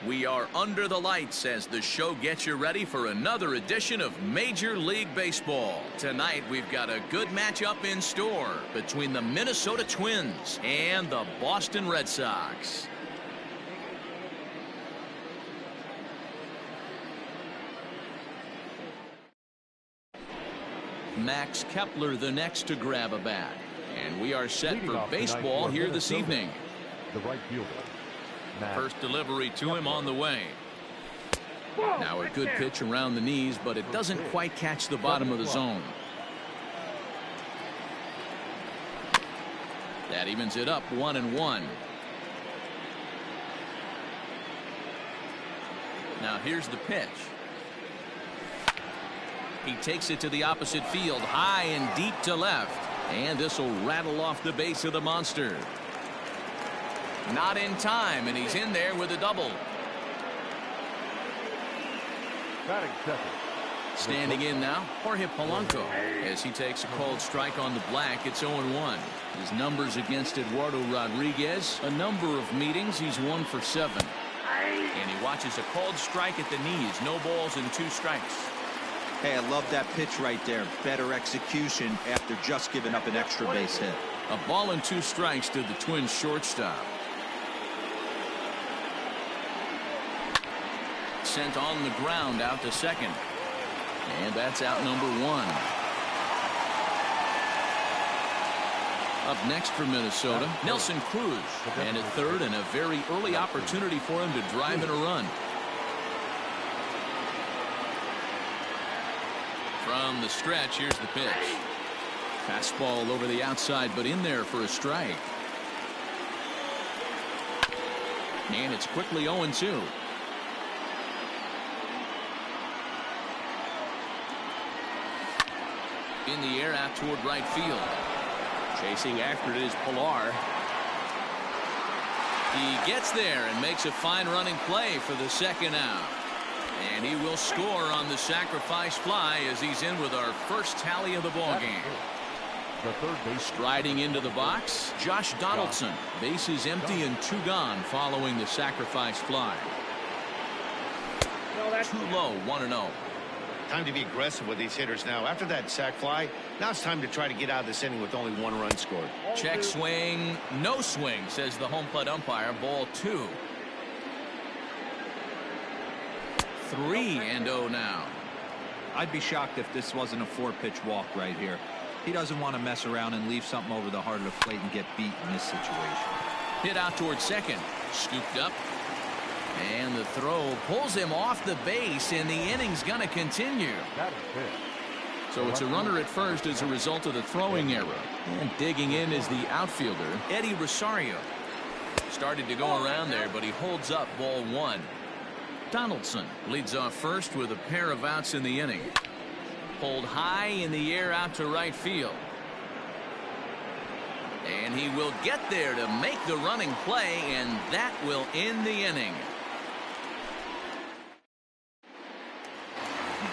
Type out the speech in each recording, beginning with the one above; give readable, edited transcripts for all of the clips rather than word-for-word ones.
We are under the lights as the show gets you ready for another edition of Major League Baseball. Tonight we've got a good matchup in store between the Minnesota Twins and the Boston Red Sox. Max Kepler the next to grab a bat. And we are set for baseball here this evening. The right fielder. First delivery to him on the way. Now a good pitch around the knees, but it doesn't quite catch the bottom of the zone. That evens it up 1-1. Now here's the pitch. He takes it to the opposite field, high and deep to left. And this will rattle off the base of the monster. Not in time, and he's in there with a double. Batting second. Standing in now, Jorge Polanco. As he takes a cold strike on the black, it's 0-1. His numbers against Eduardo Rodriguez, a number of meetings, he's 1 for 7. And he watches a cold strike at the knees, no balls and 2 strikes. Hey, I love that pitch right there. Better execution after just giving up an extra base hit. A ball and 2 strikes to the Twins shortstop. Sent on the ground out to second. And that's out number 1. Up next for Minnesota, Nelson Cruz. And at third, and a very early opportunity for him to drive in a run. From the stretch, here's the pitch. Fastball over the outside, but in there for a strike. And it's quickly 0-2. In the air out toward right field. Chasing after it is Pilar. He gets there and makes a fine running play for the second out. And he will score on the sacrifice fly as he's in with our first tally of the ballgame. The third base. Striding into the box, Josh Donaldson. Bases empty and 2 gone following the sacrifice fly. Too low, 1-0. Time to be aggressive with these hitters now. After that sac fly, now it's time to try to get out of this inning with only 1 run scored. Check swing, no swing, says the home plate umpire. Ball 2. 3-0 now. I'd be shocked if this wasn't a 4-pitch walk right here. He doesn't want to mess around and leave something over the heart of the plate and get beat in this situation. Hit out towards second. Scooped up. And the throw pulls him off the base, and the inning's going to continue. So it's a runner at first as a result of the throwing error. And digging in is the outfielder, Eddie Rosario. Started to go around there, but he holds up ball 1. Donaldson leads off first with a pair of outs in the inning. Pulled high in the air out to right field. And he will get there to make the running play, and that will end the inning.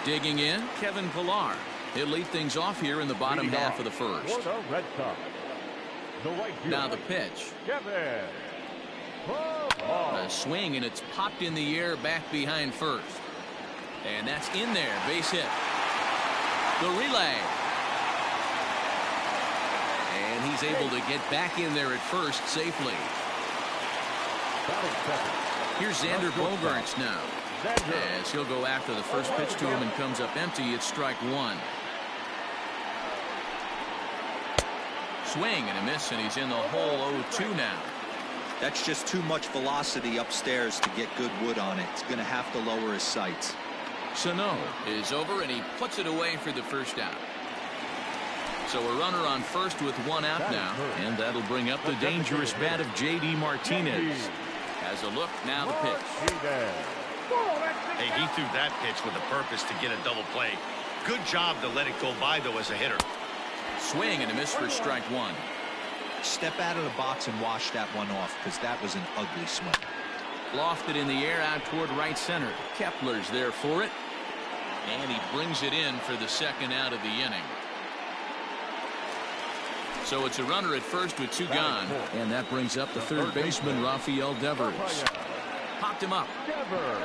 Digging in, Kevin Pilar. He'll lead things off here in the bottom half of the first. For the Red Sox. The right fielder. Now the pitch. Kevin. A swing, and it's popped in the air back behind first. And that's in there. Base hit. The relay. And he's able to get back in there at first safely. Here's Xander Bogaerts now. As he'll go after the first pitch to him and comes up empty. It's strike 1. Swing and a miss, and he's in the hole 0-2 now. That's just too much velocity upstairs to get good wood on it. He's going to have to lower his sights. Sano is over, and he puts it away for the first out. So a runner on first with 1 out now, and that'll bring up the dangerous bat of J.D. Martinez. Has a look, now the pitch. Hey, he threw that pitch with a purpose to get a double play. Good job to let it go by, though, as a hitter. Swing and a miss for strike 1. Step out of the box and wash that one off, because that was an ugly swing. Lofted in the air out toward right center. Kepler's there for it. And he brings it in for the second out of the inning. So it's a runner at first with 2 gone. And that brings up the third baseman, Rafael Devers. Popped him up. Devers.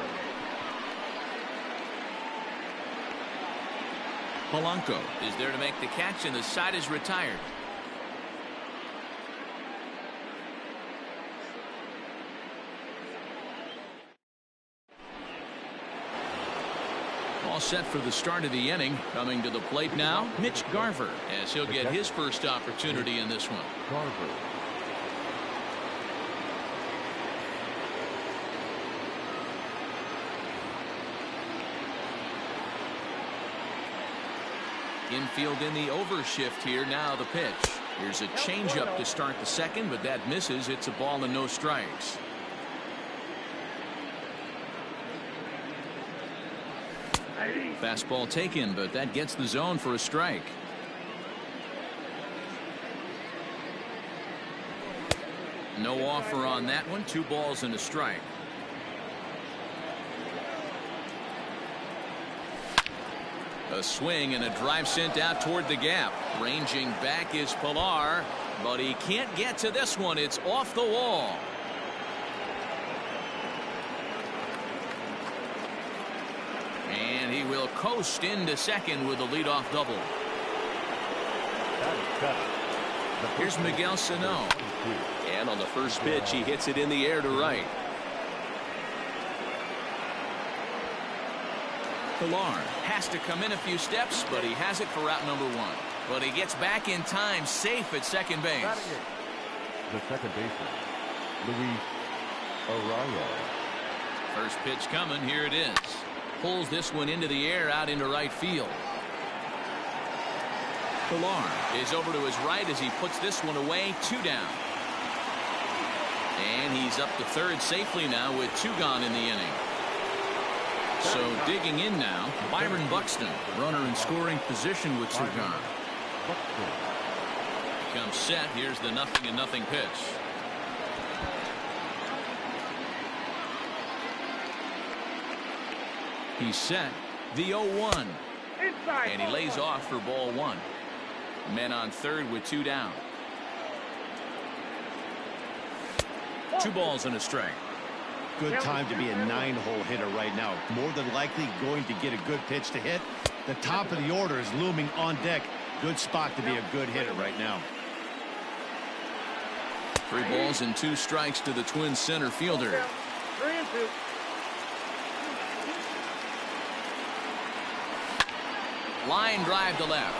Polanco is there to make the catch, and the side is retired. All set for the start of the inning. Coming to the plate now, Mitch Garver, as he'll get his first opportunity in this one. Garver. Infield in the overshift here. Now the pitch. Here's a changeup to start the second, but that misses. It's a ball and no strikes. Fastball taken, but that gets the zone for a strike. No offer on that one. 2 balls and a strike. A swing and a drive sent out toward the gap. Ranging back is Pilar, but he can't get to this one. It's off the wall. And he will coast into second with a leadoff double. Here's Miguel Sano. And on the first pitch, he hits it in the air to right. Pilar has to come in a few steps, but he has it for route number 1. But he gets back in time, safe at second base. The second baseman, Luis Araya. First pitch coming. Here it is. Pulls this one into the air, out into right field. Pilar is over to his right as he puts this one away. 2 down. And he's up to third safely now with 2 gone in the inning. So digging in now, Byron Buxton, runner in scoring position with 2 gone. Comes set. Here's the 0-0 pitch. He's set. The 0-1. And he lays off for ball 1. Men on third with 2 down. 2 balls and a strike. Good time to be a 9-hole hitter right now. More than likely going to get a good pitch to hit. The top of the order is looming on deck. Good spot to be a good hitter right now. 3 balls and 2 strikes to the Twins center fielder. Line drive to left.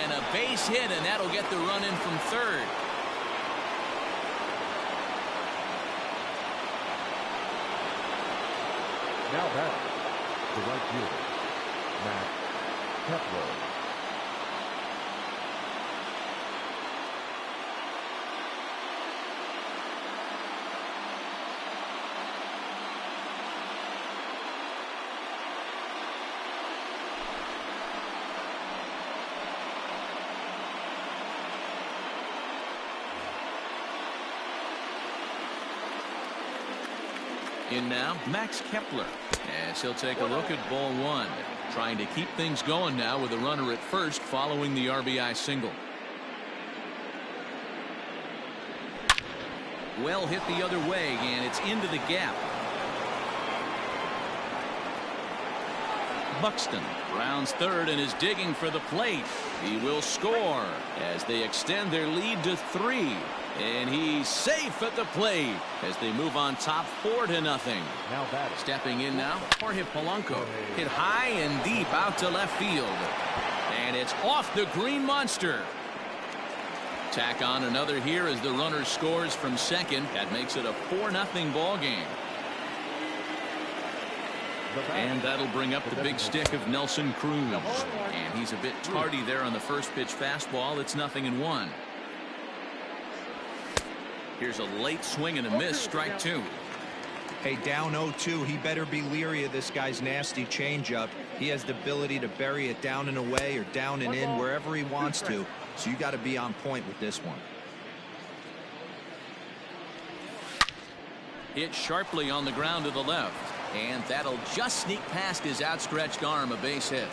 And a base hit, and that'll get the run in from third. Now back, the right fielder, Matt Kepler. In now, Max Kepler, as he'll take a look at ball 1. Trying to keep things going now with a runner at first following the RBI single. Well hit the other way, and it's into the gap. Buxton rounds third and is digging for the plate. He will score as they extend their lead to 3. And he's safe at the plate as they move on top 4-0. Now batting. Stepping in now, Jorge Polanco. Hit high and deep out to left field. And it's off the green monster. Tack on another here as the runner scores from second. That makes it a 4-0 ball game. And that'll bring up the big stick of Nelson Cruz. And he's a bit tardy there on the first pitch fastball. It's 0-1. Here's a late swing and a miss. Strike 2. Hey, down 0-2. He better be leery of this guy's nasty changeup. He has the ability to bury it down and away or down and in wherever he wants to. So you got to be on point with this one. Hit sharply on the ground to the left. And that'll just sneak past his outstretched arm. A base hit.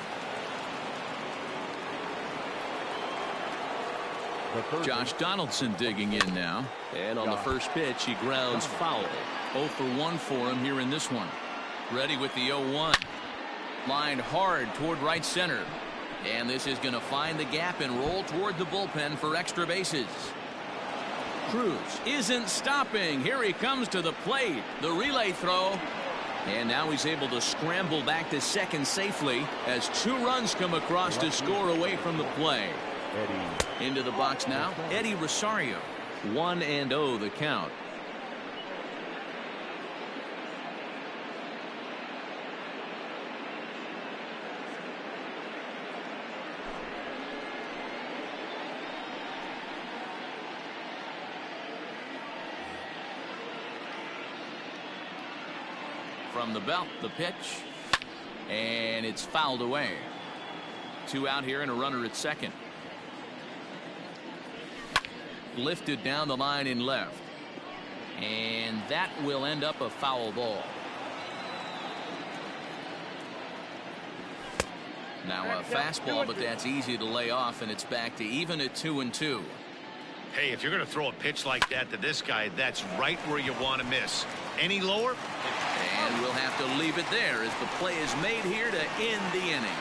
Josh Donaldson digging in now. And on the first pitch, he grounds foul. 0 for 1 for him here in this one. Ready with the 0-1. Lined hard toward right center. And this is going to find the gap and roll toward the bullpen for extra bases. Cruz isn't stopping. Here he comes to the plate. The relay throw. And now he's able to scramble back to second safely as 2 runs come across to score away from the play. Into the box now, Eddie Rosario. 1-0 the count. From the belt, the pitch, and it's fouled away. 2 out here and a runner at second. Lifted down the line in left, and that will end up a foul ball. Now a fastball, but that's easy to lay off, and it's back to even at 2-2. Hey, if you're going to throw a pitch like that to this guy, that's right where you want to miss. Any lower? And we'll have to leave it there as the play is made here to end the inning.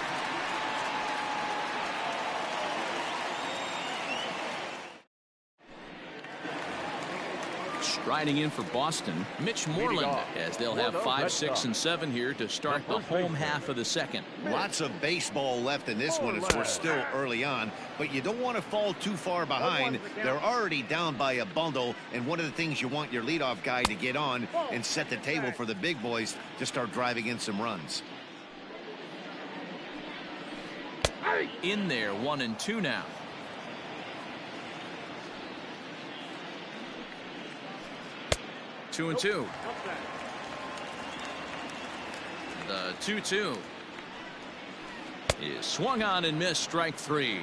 Striding in for Boston, Mitch Moreland, as they'll have 5, 6, and 7 here to start the home half of the second. Lots of baseball left in this one as we're still early on, but you don't want to fall too far behind. They're already down by a bundle, and one of the things you want your leadoff guy to get on and set the table for the big boys to start driving in some runs. In there, 1-2 now. Two and 2. The 2-2 is swung on and missed. Strike 3.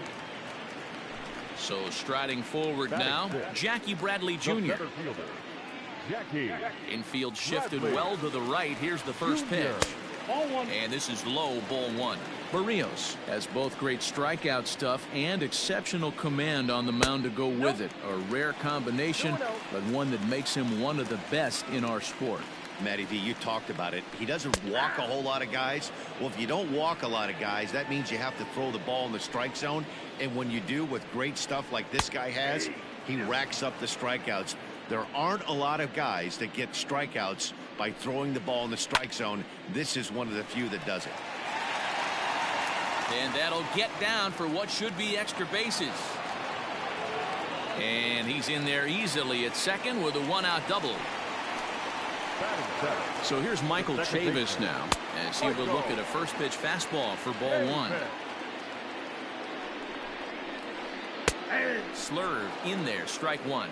So striding forward now, Jackie Bradley Jr. Infield shifted well to the right. Here's the first pitch. And this is low, ball 1. Barrios has both great strikeout stuff and exceptional command on the mound to go with it. A rare combination, but one that makes him one of the best in our sport. Matty V, you talked about it. He doesn't walk a whole lot of guys. Well, if you don't walk a lot of guys, that means you have to throw the ball in the strike zone. And when you do with great stuff like this guy has, he racks up the strikeouts. There aren't a lot of guys that get strikeouts by throwing the ball in the strike zone. This is one of the few that does it. And that'll get down for what should be extra bases. And he's in there easily at second with a 1-out double. So here's Michael Chavis now as he will look at a first pitch fastball for ball 1. Slurve in there, strike 1.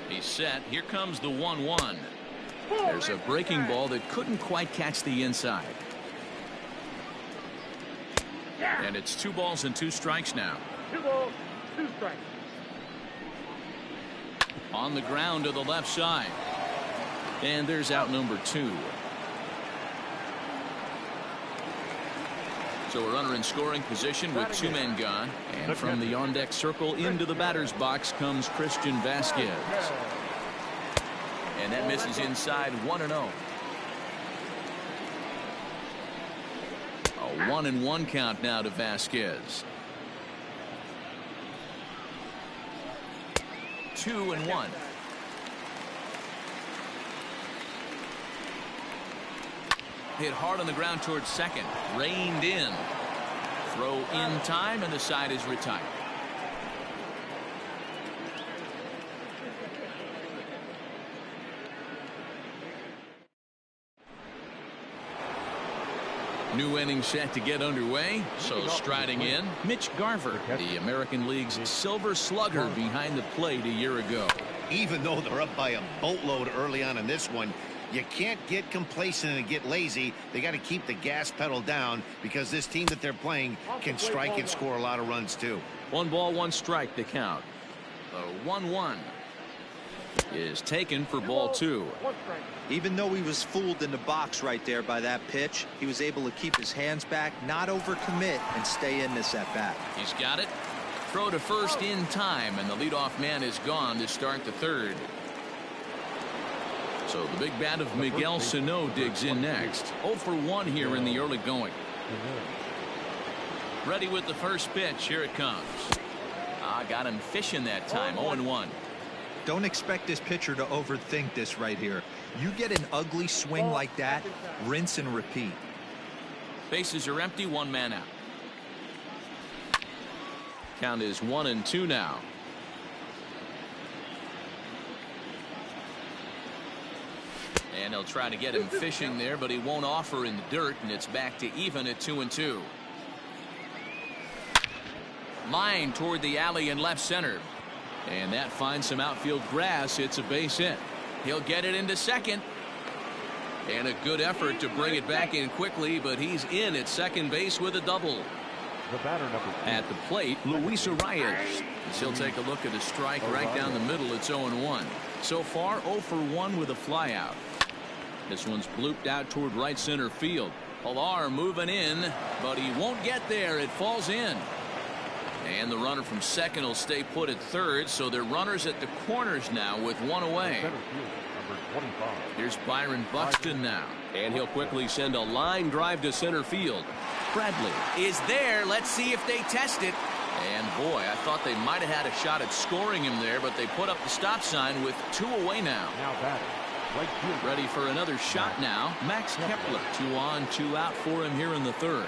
He's set. Here comes the 1-1. There's a breaking ball that couldn't quite catch the inside. And it's 2 balls and 2 strikes now. 2 balls, 2 strikes. On the ground to the left side. And there's out number 2. So a runner in scoring position with 2 men gone. And from the on-deck circle into the batter's box comes Christian Vasquez. And that misses inside. 1-0. A 1-1 count now to Vasquez. 2-1. Hit hard on the ground towards second. Reined in. Throw in time, and the side is retired. New inning set to get underway. So striding in, Mitch Garver, the American League's Silver Slugger behind the plate a year ago. Even though they're up by a boatload early on in this one, you can't get complacent and get lazy. They got to keep the gas pedal down because this team that they're playing can strike and score a lot of runs too. 1 ball, 1 strike the count. The 1-1 is taken for ball 2. Even though he was fooled in the box right there by that pitch, he was able to keep his hands back, not overcommit, and stay in this at bat. He's got it. Throw to first in time, and the leadoff man is gone to start the third. So the big bat of Miguel Sano digs in next. 0 for 1 here in the early going. Ready with the first pitch. Here it comes. Got him fishing that time. 0-1. Don't expect this pitcher to overthink this right here. You get an ugly swing like that, rinse and repeat. Bases are empty, one man out. Count is 1-2 now. And he'll try to get him fishing there, but he won't offer in the dirt, and it's back to even at 2-2. Line toward the alley in left center. And that finds some outfield grass. It's a base hit. He'll get it into second. And a good effort to bring it back in quickly, but he's in at second base with a double. The batter number 2. At the plate, Luis Arias. He'll take a look at a strike right down the middle. It's 0-1. So far, 0 for 1 with a flyout. This one's blooped out toward right center field. Pilar moving in, but he won't get there. It falls in. And the runner from second will stay put at third, so they're runners at the corners now with one away. Here's Byron Buxton now, and he'll quickly send a line drive to center field. Bradley is there. Let's see if they test it. And boy, I thought they might have had a shot at scoring him there, but they put up the stop sign with 2 away now. Ready for another shot now. Max Kepler. 2 on, 2 out for him here in the third.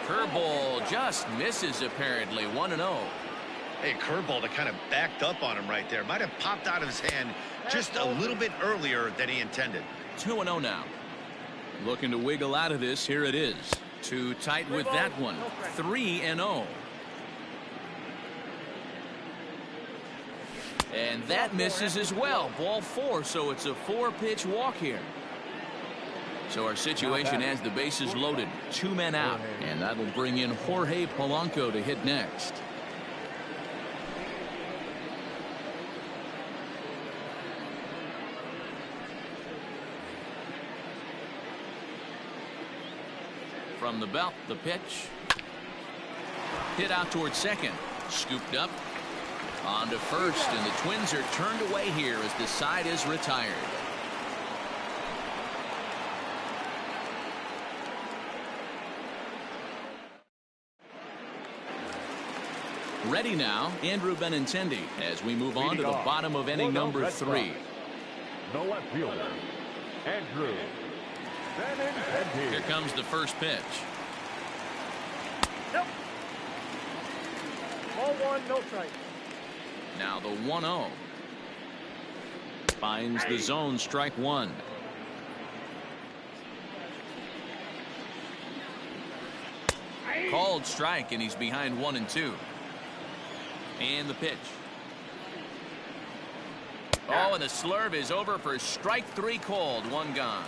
Curveball just misses apparently. 1-0. Hey, curveball that kind of backed up on him right there. Might have popped out of his hand just a little bit earlier than he intended. 2-0 now. Looking to wiggle out of this. Here it is. Too tight with that one. 3-0. And that misses as well. Ball 4, so it's a 4-pitch walk here. So our situation has the bases loaded. 2 men out. And that'll bring in Jorge Polanco to hit next. From the belt, the pitch. Hit out towards second. Scooped up. On to first, and the Twins are turned away here as the side is retired. Ready now, Andrew Benintendi, as we move on to the bottom of inning number 3. No left fielder, Andrew Benintendi. Here comes the first pitch. Yep. Ball 1, no strike. Now the 1-0. Finds the zone, strike 1. Called strike, and he's behind 1-2. And the pitch. Oh, and the slurve is over for strike 3 called. 1 gone.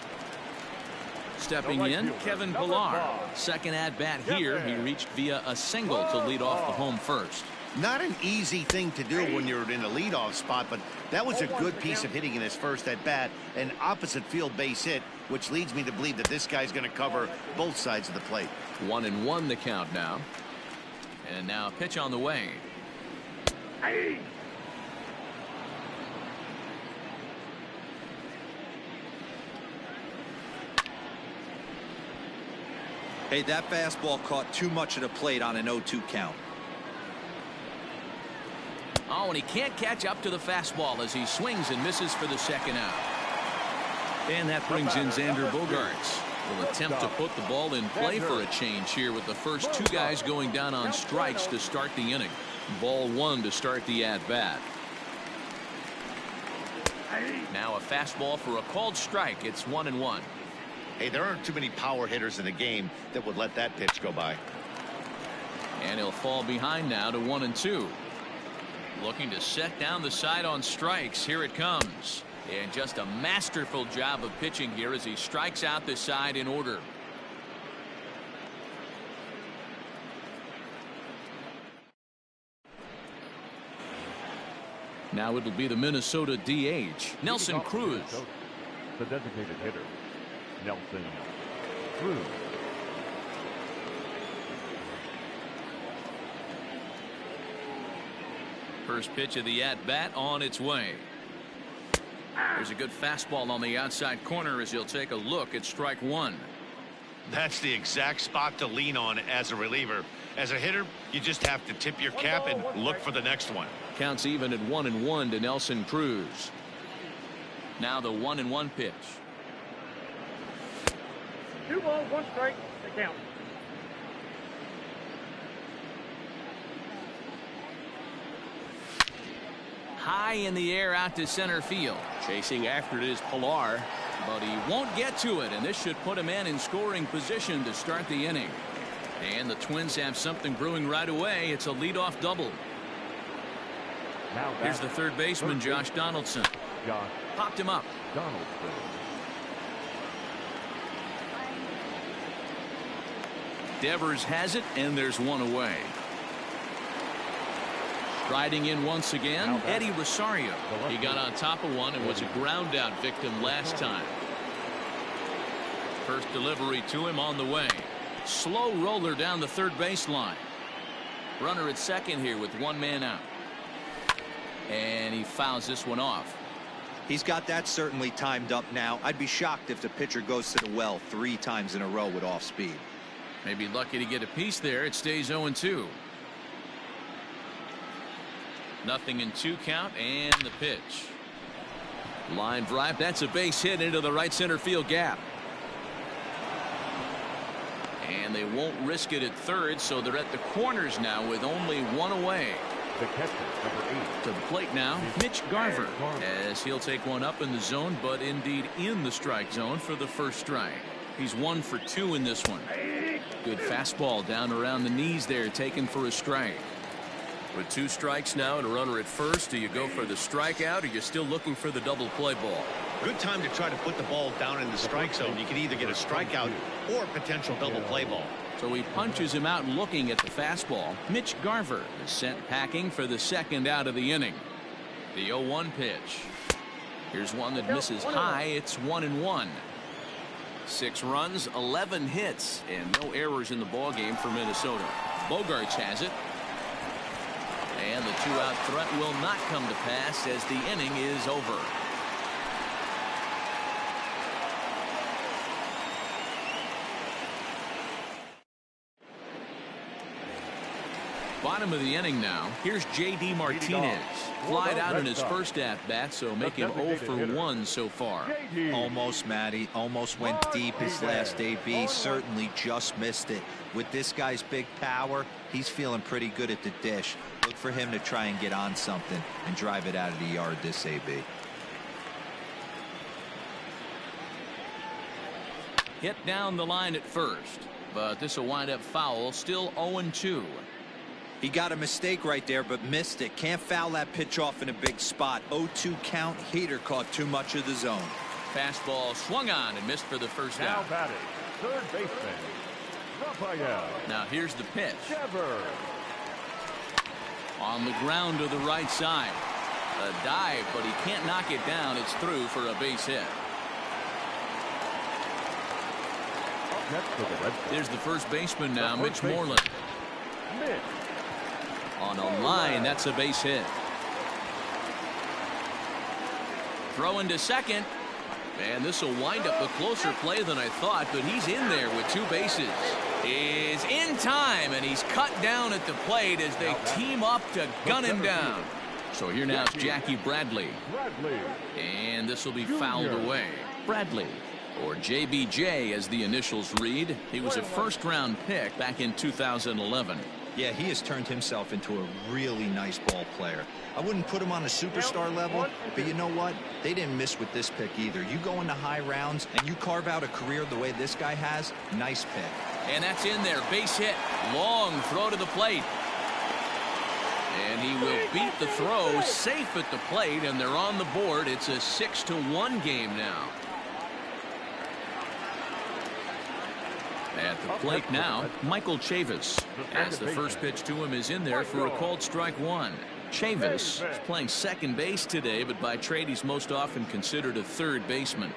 Stepping in, Kevin Pilar. Second at bat here. He reached via a single to lead off the home first. Not an easy thing to do when you're in a leadoff spot, but that was a good piece of hitting in his first at bat. An opposite field base hit, which leads me to believe that this guy's going to cover both sides of the plate. 1-1 the count now. And now a pitch on the way. Hey, that fastball caught too much of the plate on an 0-2 count. Oh, and he can't catch up to the fastball as he swings and misses for the second out. And that brings in Xander Bogaerts. Will attempt to put the ball in play for a change here with the first 2 guys going down on strikes to start the inning. Ball 1 to start the at-bat. Now a fastball for a called strike. It's 1-1. Hey, there aren't too many power hitters in the game that would let that pitch go by. And he'll fall behind now to 1-2. Looking to set down the side on strikes. Here it comes. And just a masterful job of pitching here as he strikes out the side in order. Now it'll be the Minnesota DH, Nelson Cruz. The designated hitter, Nelson Cruz. First pitch of the at-bat on its way. There's a good fastball on the outside corner as he'll take a look at strike one. That's the exact spot to lean on as a reliever. As a hitter, you just have to tip your cap and look for the next one. Counts even at 1-1 to Nelson Cruz. Now the 1-1 pitch. 2 balls, 1 strike. The count. High in the air out to center field. Chasing after it is Pilar, but he won't get to it, and this should put a man in scoring position to start the inning. And the Twins have something brewing right away. It's a leadoff double. Here's the third baseman, Josh Donaldson. Popped him up. Devers has it, and there's one away. Riding in once again, Eddie Rosario. He got on top of one and was a ground out victim last time. First delivery to him on the way. Slow roller down the third baseline. Runner at second here with one man out. And he fouls this one off. He's got that certainly timed up now. I'd be shocked if the pitcher goes to the well 3 times in a row with off speed. Maybe lucky to get a piece there. It stays 0-2. 0-2 count, and the pitch. Line drive. That's a base hit into the right center field gap. And they won't risk it at third, so they're at the corners now with only one away. The catcher, number 8. To the plate now, Mitch Garver, as he'll take one up in the zone, but indeed in the strike zone for the first strike. He's 1 for 2 in this one. Good fastball down around the knees there, taken for a strike. With 2 strikes now and a runner at first, do you go for the strikeout, or you're still looking for the double play ball? Good time to try to put the ball down in the strike zone. You can either get a strikeout or potential double play ball. So he punches him out looking at the fastball. Mitch Garver is sent packing for the second out of the inning. The 0-1 pitch. Here's one that misses high. It's 1-1. 6 runs, 11 hits, and no errors in the ballgame for Minnesota. Bogarts has it. And the 2-out threat will not come to pass as the inning is over. Bottom of the inning now. Here's J.D. Martinez. Flied out in his first at-bat, so make him 0 for 1 so far. Almost, Matty. Almost went deep his last AB. Certainly just missed it. With this guy's big power, he's feeling pretty good at the dish. Look for him to try and get on something and drive it out of the yard this AB. Hit down the line at first, but this will wind up foul. Still 0-2. He got a mistake right there, but missed it. Can't foul that pitch off in a big spot. 0-2 count. Heater caught too much of the zone. Fastball swung on and missed for the first Now out. batting, third baseman, Rafael. Now here's the pitch. Devers. On the ground to the right side. A dive, but he can't knock it down. It's through for a base hit. Next for the Red Sox. There's the first baseman now, Mitch Moreland. Mitch. On a line, that's a base hit. Throw into second. And this will wind up a closer play than I thought, but he's in there with 2 bases. Is in time, and he's cut down at the plate as they team up to gun him down. So here now is Jackie Bradley. And this will be fouled away. Bradley, or JBJ as the initials read. He was a first-round pick back in 2011. Yeah, he has turned himself into a really nice ball player. I wouldn't put him on a superstar level, but you know what? They didn't miss with this pick either. You go into high rounds and you carve out a career the way this guy has, nice pick. And that's in there. Base hit. Long throw to the plate. And he will beat the throw, safe at the plate, and they're on the board. It's a 6-1 game now. At the plate now, Michael Chavis, as the first pitch to him is in there for a called strike 1. Chavis is playing second base today, but by trade he's most often considered a third baseman.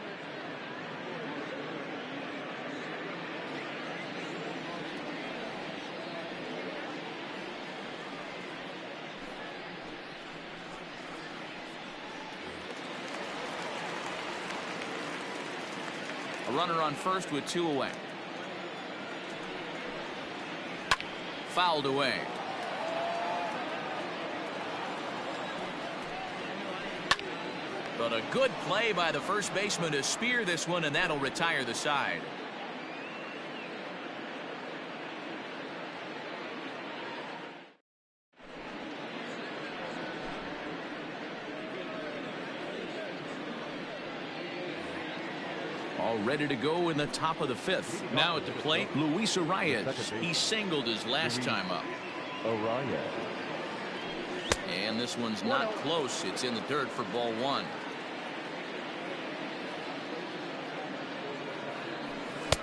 A runner on first with 2 away. Fouled away. But a good play by the first baseman to spear this one, and that'll retire the side. All ready to go in the top of the 5th. Now at the plate, Luis Arias. He singled his last time up. Arias. And this one's not close. It's in the dirt for ball 1.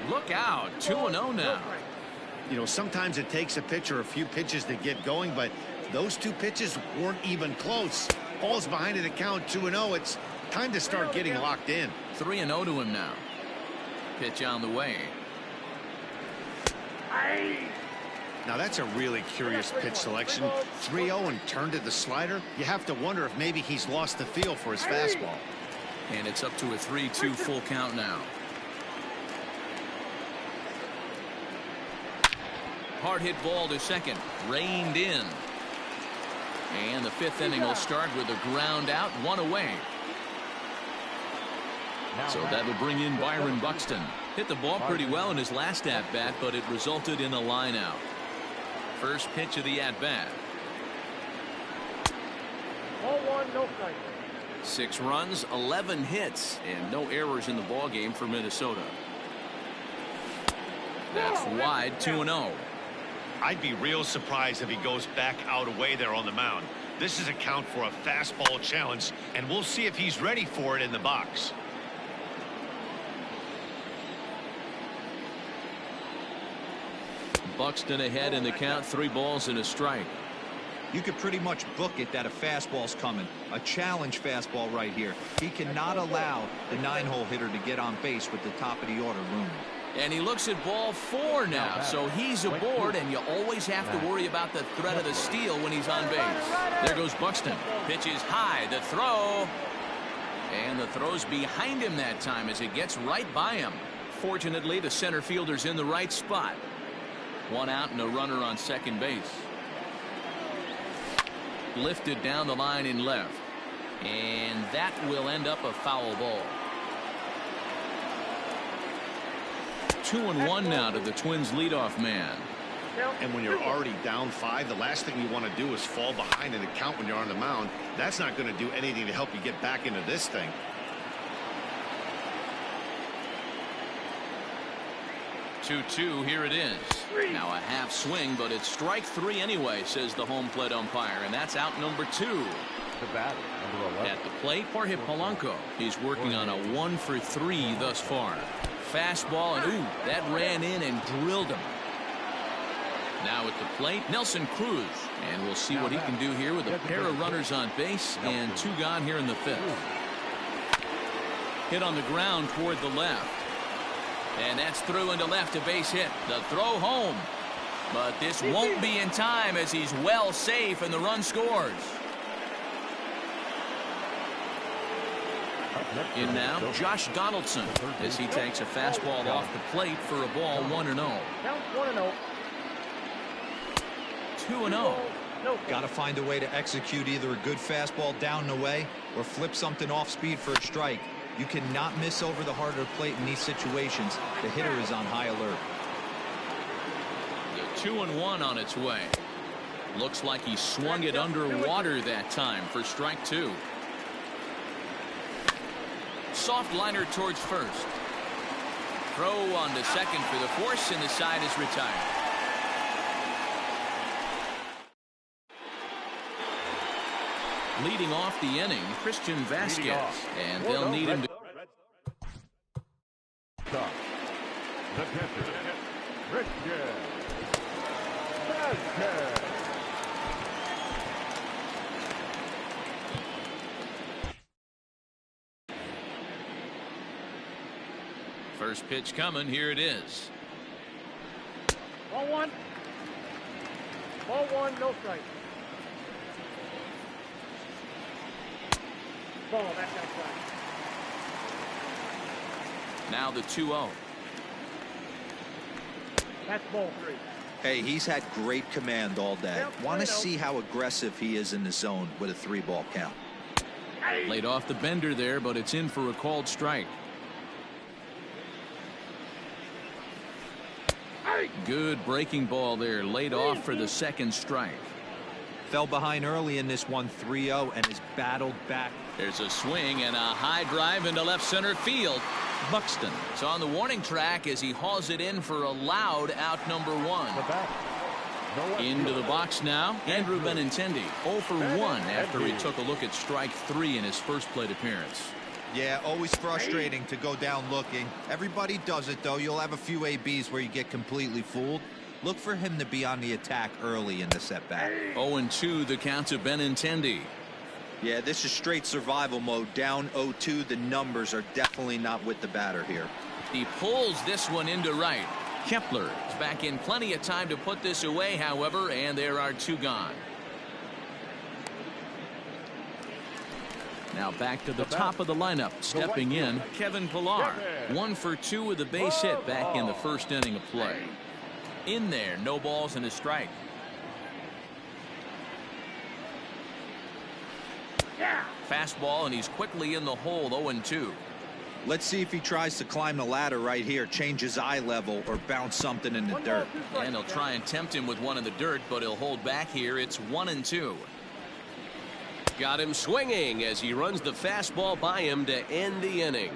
Look out. 2-0 now. You know, sometimes it takes a pitcher a few pitches to get going, but those 2 pitches weren't even close. Ball's behind at the count 2-0. It's time to start getting locked in. 3-0 to him now. Pitch on the way. Now that's a really curious pitch selection. 3-0 and turned to the slider. You have to wonder if maybe he's lost the feel for his fastball. And it's up to a 3-2 full count now. Hard hit ball to second. Reined in. And the 5th inning will start with a ground out, 1 away. So that'll bring in Byron Buxton. Hit the ball pretty well in his last at-bat, but it resulted in a line out. First pitch of the at-bat. 0-1, no strike. 6 runs, 11 hits, and no errors in the ballgame for Minnesota. That's wide, 2-0. I'd be real surprised if he goes back out away there on the mound. This is a count for a fastball challenge, and we'll see if he's ready for it in the box. Buxton ahead in the count, 3 balls and a strike. You could pretty much book it that a fastball's coming. A challenge fastball right here. He cannot allow the 9-hole hitter to get on base with the top of the order looming. And he looks at ball 4 now, so he's aboard, and you always have to worry about the threat of the steal when he's on base. There goes Buxton. Pitch is high. The throw. And the throw's behind him that time as it gets right by him. Fortunately, the center fielder's in the right spot. 1 out and a runner on second base. Lifted down the line in left. And that will end up a foul ball. 2-1 now to the Twins leadoff man. And when you're already down 5, the last thing you want to do is fall behind in the count when you're on the mound. That's not going to do anything to help you get back into this thing. Two, here it is. Now a half swing, but it's strike 3 anyway, says the home plate umpire, and that's out number 2. The batter, number 11. At the plate, Jorge Polanco. He's working on a 1 for 3 thus far. Fastball, and ooh, that ran in and drilled him. Now at the plate, Nelson Cruz, and we'll see what he can do here with a pair of runners on base and 2 gone here in the 5th. Hit on the ground toward the left. And that's through into left, a base hit. The throw home. But this won't be in time as he's well safe and the run scores. In now, Josh Donaldson as he takes a fastball off the plate for a ball 1-0. Count 1-0. 2-0. Got to find a way to execute either a good fastball down and away or flip something off speed for a strike. You cannot miss over the harder plate in these situations. The hitter is on high alert. The 2-1 on its way. Looks like he swung it underwater that time for strike 2. Soft liner towards first. Throw on to second for the force, and the side is retired. Leading off the inning, Christian Vasquez, and they'll need him to. The catcher, Christian Vasquez. First pitch coming. Here it is. Ball 1. Ball 1, no strike. Ball, that's outside. Now the 2-0. That's ball 3. Hey, he's had great command all day. Want to see how aggressive he is in the zone with a 3-ball count. Laid off the bender there, but it's in for a called strike. Good breaking ball there, laid off for the second strike. Fell behind early in this one, 3-0, and has battled back. There's a swing and a high drive into left center field. Buxton is on the warning track as he hauls it in for a loud out number 1. Into the box now, Andrew Benintendi, 0 for 1 after he took a look at strike 3 in his first plate appearance. Yeah, always frustrating to go down looking. Everybody does it, though. You'll have a few ABs where you get completely fooled. Look for him to be on the attack early in the setback. 0-2 the count to Benintendi. Yeah, this is straight survival mode. Down 0-2. The numbers are definitely not with the batter here. He pulls this one into right. Kepler is back in plenty of time to put this away, however, and there are 2 gone. Now back to the top of the lineup. Stepping in, Kevin Pillar. 1 for 2 with a base hit back in the first inning of play. In there, no balls and a strike. Fastball, and he's quickly in the hole, 0-2. Let's see if he tries to climb the ladder right here, change his eye level, or bounce something in the dirt. And he'll try and tempt him with one in the dirt, but he'll hold back here. It's 1-2. Got him swinging as he runs the fastball by him to end the inning.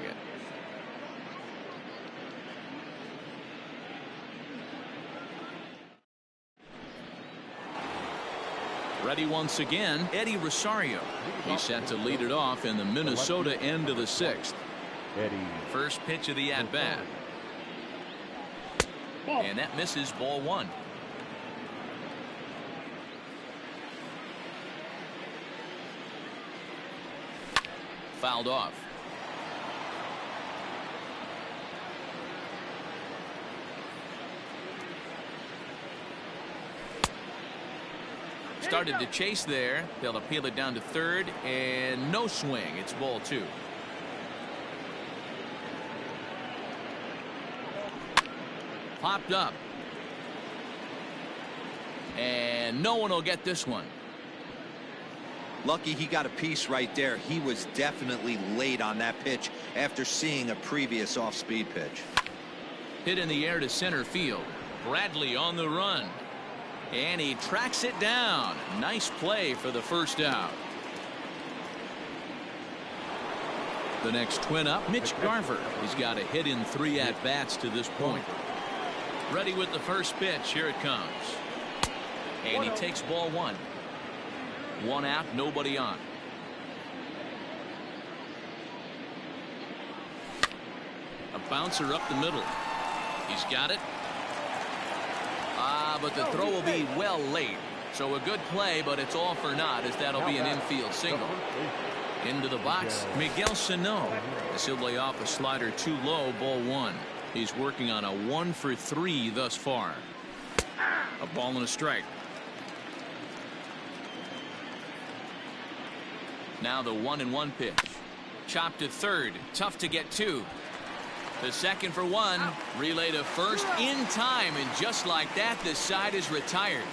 Ready once again, Eddie Rosario. He's set to lead it off in the Minnesota end of the 6th. First pitch of the at-bat. And that misses, ball 1. Fouled off. Started to chase there. They'll appeal it down to third, and no swing. It's ball 2. Popped up. And no one will get this one. Lucky he got a piece right there. He was definitely late on that pitch after seeing a previous off-speed pitch. Hit in the air to center field. Bradley on the run. And he tracks it down. Nice play for the first out. The next twin up, Mitch Garver. He's got a hit in 3 at-bats to this point. Ready with the first pitch. Here it comes. And he takes ball 1. 1 out, nobody on. A bouncer up the middle. He's got it. But the throw will be well late. So a good play, but it's all for naught, as that'll be an infield single. Into the box, Miguel Sano. As he'll lay off a slider too low, ball 1. He's working on a 1 for 3 thus far. A ball and a strike. Now the 1-1 pitch. Chopped to third. Tough to get to. The second for 1. Relay to first in time, and just like that, the side is retired.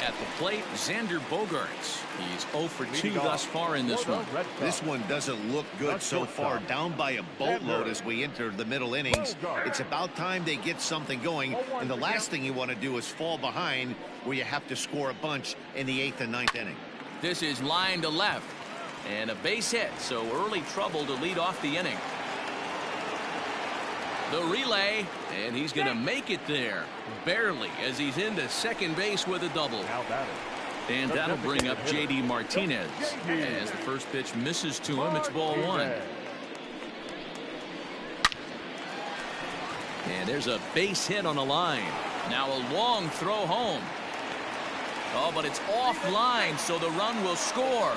At the plate, Xander Bogaerts. He's 0 for 2 thus far in this one. This one doesn't look good so far. Down by a boatload as we enter the middle innings. It's about time they get something going, and the last thing you want to do is fall behind where you have to score a bunch in the 8th and 9th inning. This is line to left, and a base hit, so early trouble to lead off the inning. The relay, and he's going to make it there. Barely, as he's into second base with a double. And that'll bring up J.D. Martinez. As the first pitch misses to him, it's ball 1. And there's a base hit on the line. Now a long throw home. Oh, but it's offline, so the run will score.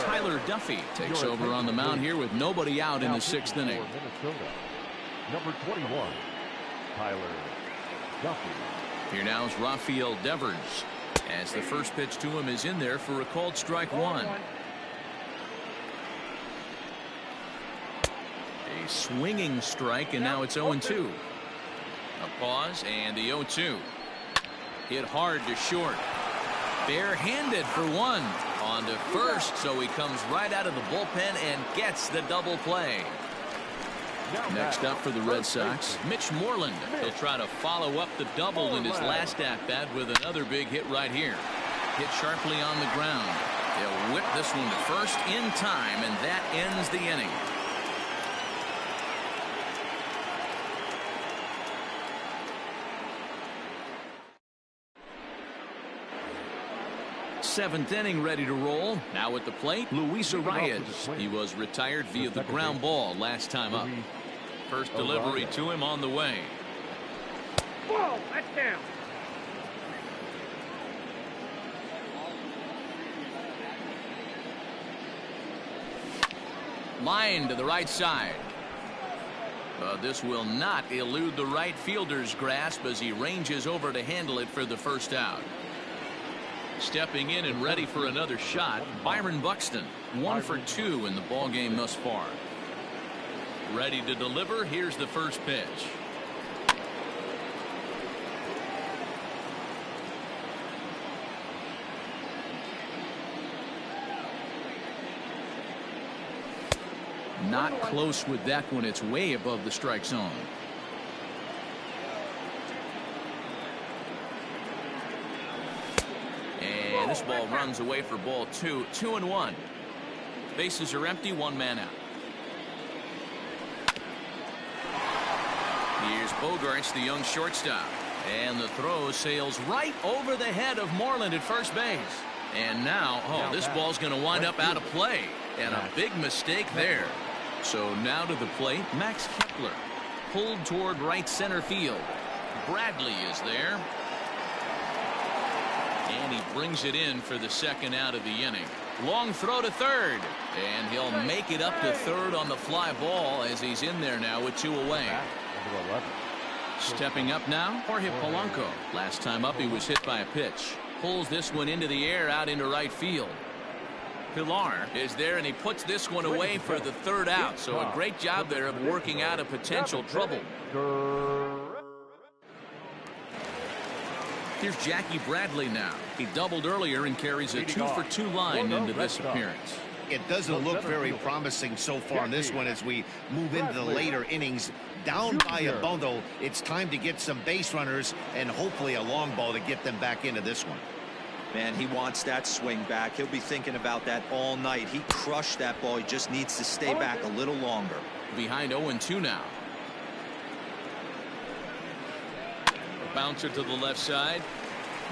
Tyler Duffy takes over on the mound here with nobody out in the 6th inning. Number 21. Tyler Duffy. Here now is Rafael Devers, as the first pitch to him is in there for a called strike one. A swinging strike, and now it's 0-2. A pause, and the 0-2. Hit hard to short. Barehanded for one. On to first, so he comes right out of the bullpen and gets the double play. Next up for the Red Sox, Mitch Moreland. He'll try to follow up the double in his last at-bat with another big hit right here. Hit sharply on the ground. They'll whip this one to first in time, and that ends the inning. Seventh inning ready to roll. Now at the plate, Luis Arias. He was retired via the ground ball last time up. First delivery to him on the way. Whoa, that's down. Line to the right side. This will not elude the right fielder's grasp as he ranges over to handle it for the first out. Stepping in and ready for another shot, Byron Buxton. 1 for 2 in the ballgame thus far. Ready to deliver. Here's the first pitch. Not close with that one. It's way above the strike zone. And this ball runs away for ball 2. 2-1. Bases are empty. One man out. Here's Bogarts, the young shortstop. And the throw sails right over the head of Moreland at first base. And now, this ball's going to wind up out of play. And a big mistake there. So now to the plate, Max Kepler. Pulled toward right center field. Bradley is there. And he brings it in for the second out of the inning. Long throw to third. And he'll make it up to third on the fly ball as he's in there now with 2 away. Stepping up now, Jorge Polanco. Last time up, he was hit by a pitch. Pulls this one into the air out into right field. Pilar is there, and he puts this one away for the third out. So a great job there of working out a potential trouble. Here's Jackie Bradley now. He doubled earlier and carries a 2 for 2 line into this appearance. It doesn't look very promising so far in this one as we move into the later innings. Down by a bundle, it's time to get some base runners and hopefully a long ball to get them back into this one. Man, he wants that swing back. He'll be thinking about that all night. He crushed that ball. He just needs to stay back a little longer. Behind 0-2 now. A bouncer to the left side,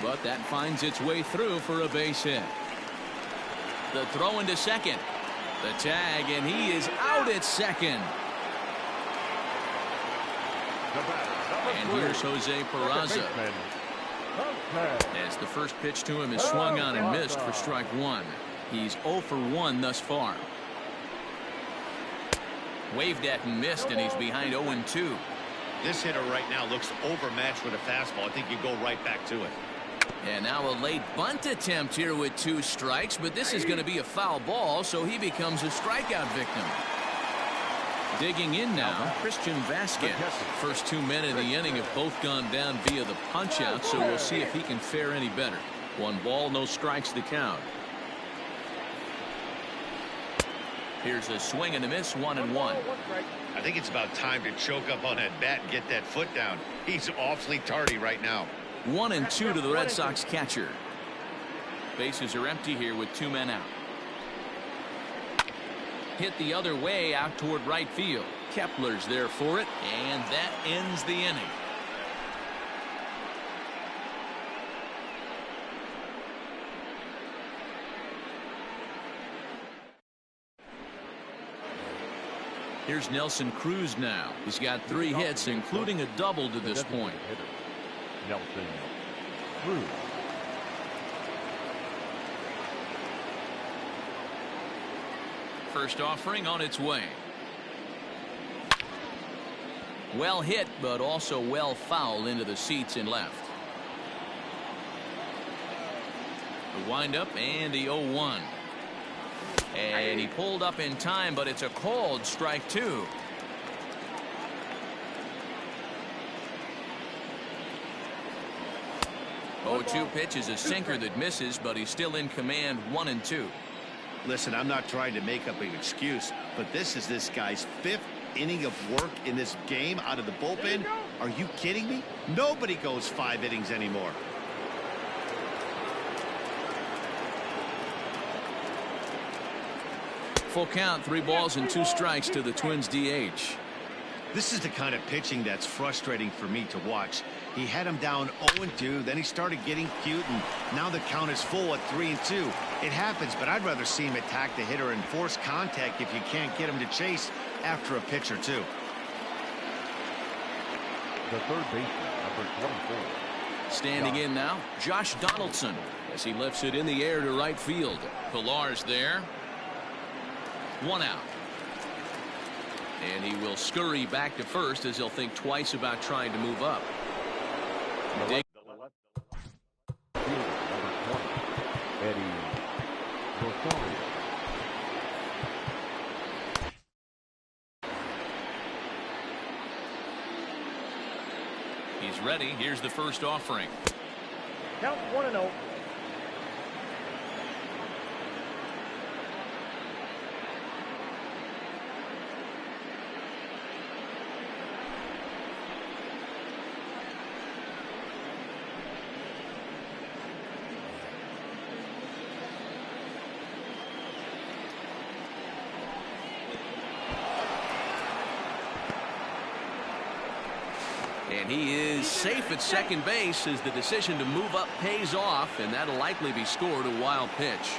but that finds its way through for a base hit. The throw into second. The tag, and he is out at second. And here's Jose Peraza. As the first pitch to him is swung on and missed for strike 1. He's 0 for 1 thus far. Waved at and missed, and he's behind 0-2. This hitter right now looks overmatched with a fastball. I think you go right back to it. And now a late bunt attempt here with 2 strikes, but this is going to be a foul ball, so he becomes a strikeout victim. Digging in now, Christian Vasquez. First 2 men in the inning have both gone down via the punch-out, so we'll see if he can fare any better. 1 ball, no strikes to count. Here's a swing and a miss, 1-1. I think it's about time to choke up on that bat and get that foot down. He's awfully tardy right now. 1-2 to the Red Sox catcher. Bases are empty here with 2 men out. Hit the other way out toward right field. Kepler's there for it, and that ends the inning. Here's Nelson Cruz now. He's got 3 hits, including a double to this point. Nelson Cruz. First offering on its way. Well hit, but also well fouled into the seats in left. The windup and the 0-1. And he pulled up in time, but it's a called strike 2. Oh, 2 pitch is a sinker that misses, but he's still in command 1-2. Listen, I'm not trying to make up an excuse, but this is this guy's 5th inning of work in this game out of the bullpen. Are you kidding me? Nobody goes 5 innings anymore. Full count, 3 balls and 2 strikes to the Twins DH. This is the kind of pitching that's frustrating for me to watch. He had him down 0-2, then he started getting cute, and now the count is full at 3-2. It happens, but I'd rather see him attack the hitter and force contact if you can't get him to chase after a pitch or 2. The third baseman, number 24. Standing in now, Josh Donaldson, as he lifts it in the air to right field. Pilar's there. 1 out. And he will scurry back to first as he'll think twice about trying to move up. Number 20, Eddie Rosario. He's ready. Here's the first offering. Count 1-0. And he is safe at second base as the decision to move up pays off, and that'll likely be scored a wild pitch.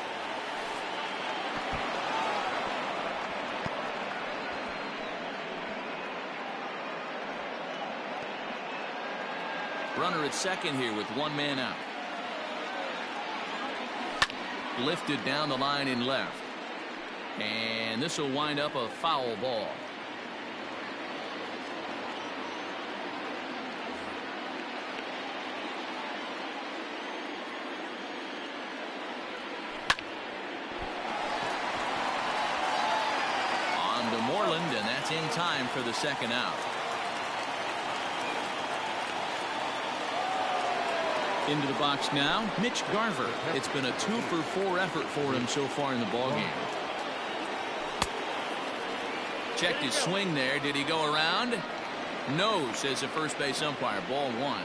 Runner at second here with 1 man out. Lifted down the line in left. And this will wind up a foul ball. And that's in time for the second out. Into the box now, Mitch Garver. It's been a 2-for-4 effort for him so far in the ballgame. Checked his swing there. Did he go around? No, says the first base umpire. Ball 1.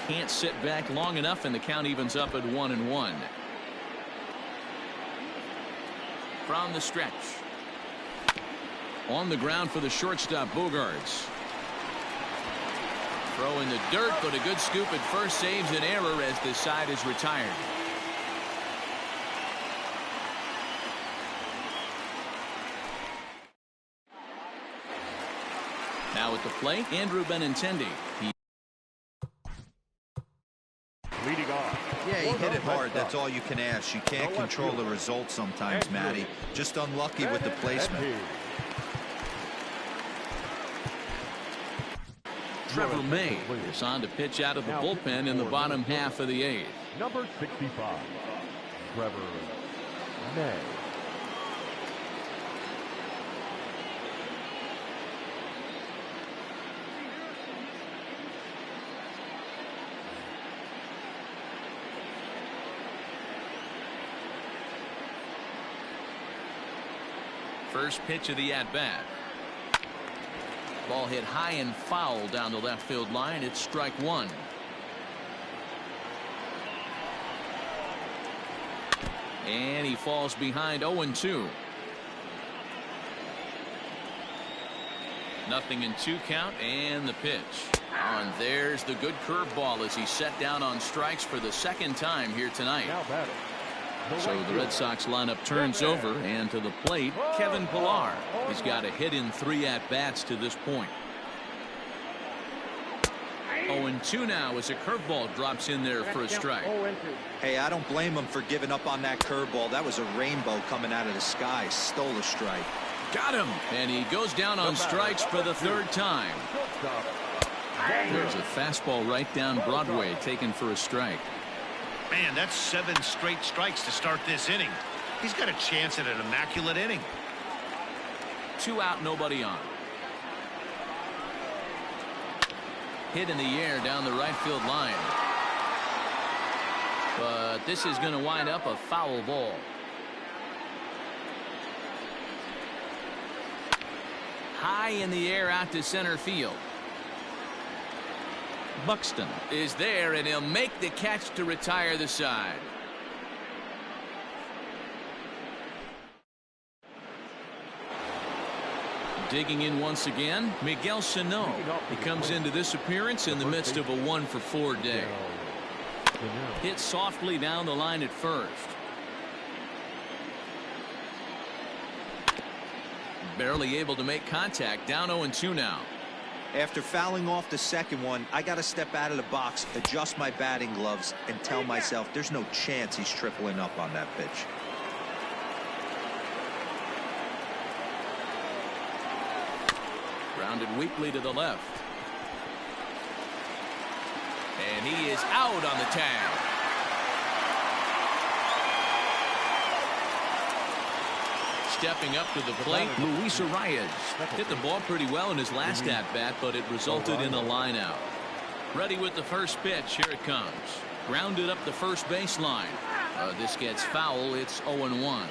Can't sit back long enough, and the count evens up at 1-1. From the stretch. On the ground for the shortstop, Bogarts. Throw in the dirt, but a good scoop at first saves an error as the side is retired. Now at the plate, Andrew Benintendi. Leading off. Yeah, he hit it hard. That's all you can ask. You can't control the result sometimes, Matty. Just unlucky with the placement. Trevor May is on to pitch out of the bullpen in the bottom half of the 8th. Number 65, Trevor May. First pitch of the at-bat. Ball hit high and foul down the left field line. It's strike 1. And he falls behind 0-2. Nothing in 2 count, and the pitch. And there's the good curveball as he's set down on strikes for the second time here tonight. Now batting. So the Red Sox lineup turns over, and to the plate, Kevin Pillar. He's got a hit in 3 at-bats to this point. 0-2 now as a curveball drops in there for a strike. Hey, I don't blame him for giving up on that curveball. That was a rainbow coming out of the sky. Stole a strike. Got him. And he goes down on strikes for the third time. There's a fastball right down Broadway taken for a strike. Man, that's 7 straight strikes to start this inning. He's got a chance at an immaculate inning. 2 out, nobody on. Hit in the air down the right field line. But this is going to wind up a foul ball. High in the air out to center field. Buxton is there, and he'll make the catch to retire the side. Digging in once again, Miguel Sano. He comes into this appearance in the midst of a 1-for-4 day. Hit softly down the line at first. Barely able to make contact. Down 0-2 now. After fouling off the second one, I got to step out of the box, adjust my batting gloves, and tell myself there's no chance he's tripling up on that pitch. Grounded weakly to the left. And he is out on the tag. Stepping up to the plate, Luis Arias hit the ball pretty well in his last at-bat, but it resulted in a line-out. Ready with the first pitch. Here it comes. Grounded up the first baseline. This gets foul. It's 0-1.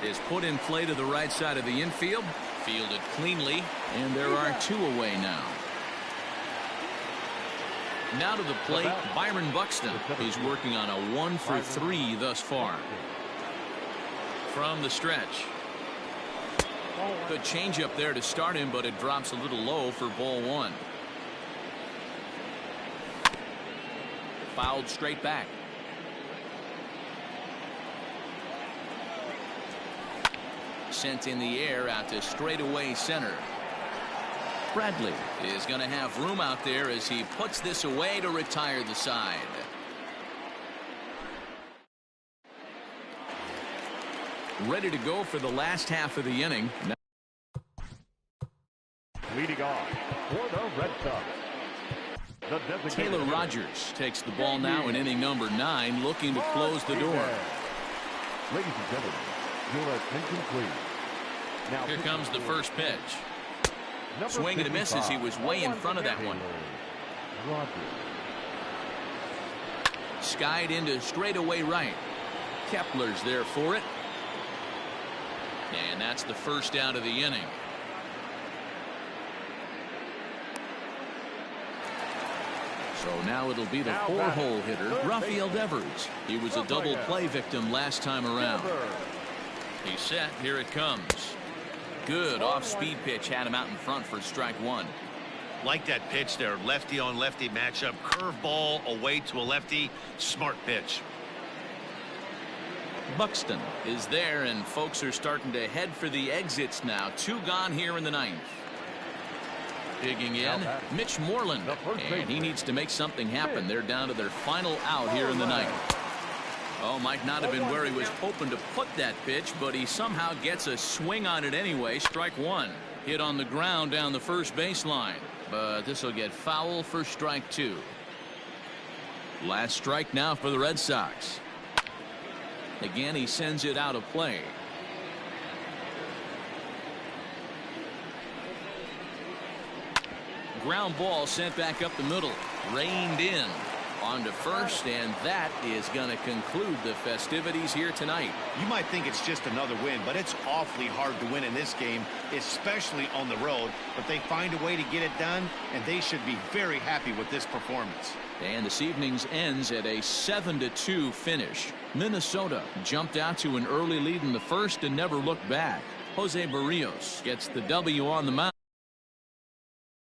Is put in play to the right side of the infield. Fielded cleanly, and there are 2 away now. Now to the plate, Byron Buxton. He's working on a 1-for-3 thus far. From the stretch. Good changeup there to start him, but it drops a little low for ball 1. Fouled straight back. Sent in the air out to straightaway center. Bradley is going to have room out there as he puts this away to retire the side. Ready to go for the last half of the inning. Leading off for the Red Sox, Taylor Rogers takes the ball now in inning number 9, looking to close the door. Ladies and gentlemen, your attention please. Now here comes the first pitch. Swing and a miss as he was way in front of that one. Skied into straightaway right. Kepler's there for it. And that's the first out of the inning. So now it'll be the 4-hole hitter, Rafael Devers. He was a double play victim last time around. He's set. Here it comes. Good off-speed pitch had him out in front for strike 1. Like that pitch there, lefty on lefty matchup, curveball away to a lefty. Smart pitch. Buxton is there, and folks are starting to head for the exits now. 2 gone here in the 9th. Digging in, Mitch Moreland, and he needs to make something happen. They're down to their final out here in the 9th. Oh, might not have been where he was hoping to put that pitch, but he somehow gets a swing on it anyway. Strike 1. Hit on the ground down the first baseline, but this will get foul for strike 2. Last strike now for the Red Sox. Again, he sends it out of play. Ground ball sent back up the middle. Reined in. On to first, and that is going to conclude the festivities here tonight. You might think it's just another win, but it's awfully hard to win in this game, especially on the road. But they find a way to get it done, and they should be very happy with this performance. And this evening's ends at a 7-2 finish. Minnesota jumped out to an early lead in the first and never looked back. Jose Barrios gets the W on the mound.